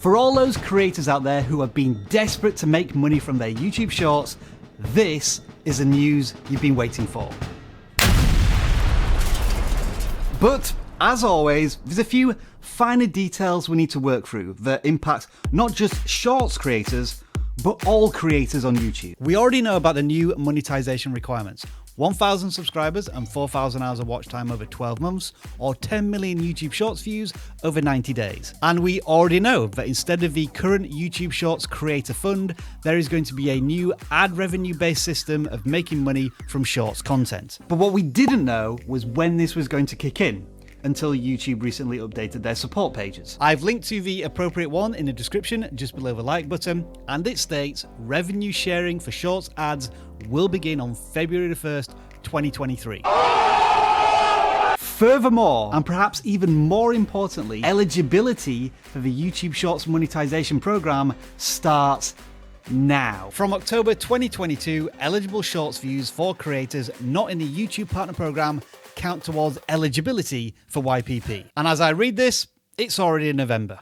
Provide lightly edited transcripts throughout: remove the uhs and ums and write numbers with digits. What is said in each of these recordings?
For all those creators out there who have been desperate to make money from their YouTube shorts, this is the news you've been waiting for. But, as always, there's a few finer details we need to work through that impact not just shorts creators, but all creators on YouTube. We already know about the new monetization requirements. 1,000 subscribers and 4,000 hours of watch time over 12 months, or 10 million YouTube Shorts views over 90 days. And we already know that instead of the current YouTube Shorts Creator Fund, there is going to be a new ad revenue-based system of making money from Shorts content. But what we didn't know was when this was going to kick in, until YouTube recently updated their support pages. I've linked to the appropriate one in the description just below the like button, and it states revenue sharing for Shorts ads will begin on February 1st, 2023. Furthermore, and perhaps even more importantly, eligibility for the YouTube Shorts monetization program starts now. From October 2022, eligible Shorts views for creators not in the YouTube Partner Program count towards eligibility for YPP. And as I read this, it's already in November.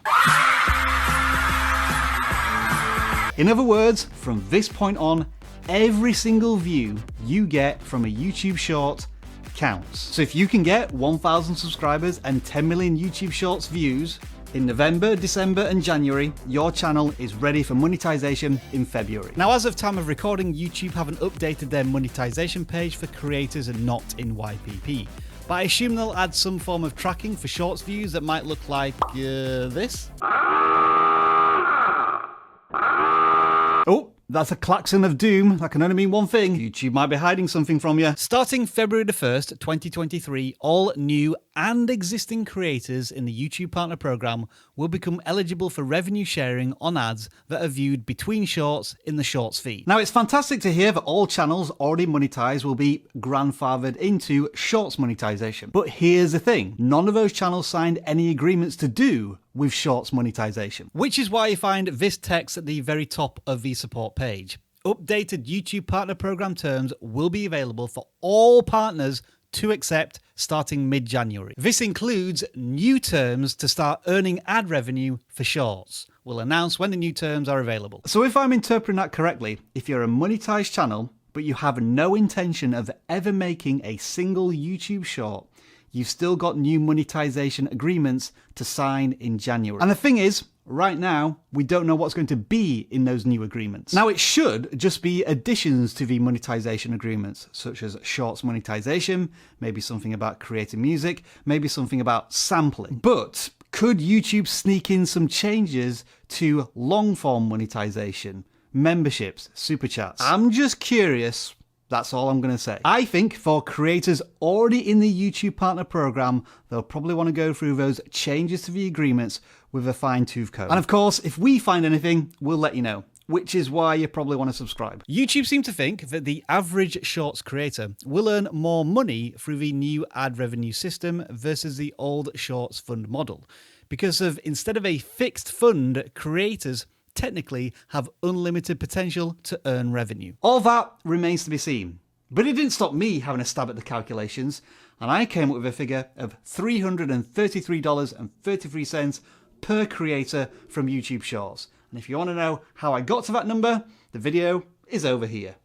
In other words, from this point on, every single view you get from a YouTube short counts. So if you can get 1,000 subscribers and 10 million YouTube Shorts views in November, December and January, your channel is ready for monetization in February. Now, as of time of recording, YouTube haven't updated their monetization page for creators not in YPP. But I assume they'll add some form of tracking for Shorts views that might look like this. Oh, that's a klaxon of doom. That can only mean one thing. YouTube might be hiding something from you. Starting February 1st, 2023, all new and existing creators in the YouTube Partner Program will become eligible for revenue sharing on ads that are viewed between shorts in the Shorts feed. Now, it's fantastic to hear that all channels already monetized will be grandfathered into Shorts monetization. But here's the thing, none of those channels signed any agreements to do with Shorts monetization. Which is why you find this text at the very top of the support page. Updated YouTube Partner Program terms will be available for all partners to accept starting mid-January. This includes new terms to start earning ad revenue for Shorts. We'll announce when the new terms are available. So if I'm interpreting that correctly, if you're a monetized channel, but you have no intention of ever making a single YouTube short, you've still got new monetization agreements to sign in January. And the thing is, right now, we don't know what's going to be in those new agreements. Now, it should just be additions to the monetization agreements, such as Shorts monetization, maybe something about creating music, maybe something about sampling. But could YouTube sneak in some changes to long-form monetization, memberships, super chats? I'm just curious. That's all I'm going to say. I think for creators already in the YouTube Partner Program, they'll probably want to go through those changes to the agreements with a fine-tooth comb. And of course, if we find anything, we'll let you know, which is why you probably want to subscribe. YouTube seem to think that the average Shorts creator will earn more money through the new ad revenue system versus the old Shorts fund model. Because of instead of a fixed fund, creators technically have unlimited potential to earn revenue. All that remains to be seen. But it didn't stop me having a stab at the calculations, and I came up with a figure of $333.33 per creator from YouTube Shorts. And if you want to know how I got to that number, the video is over here.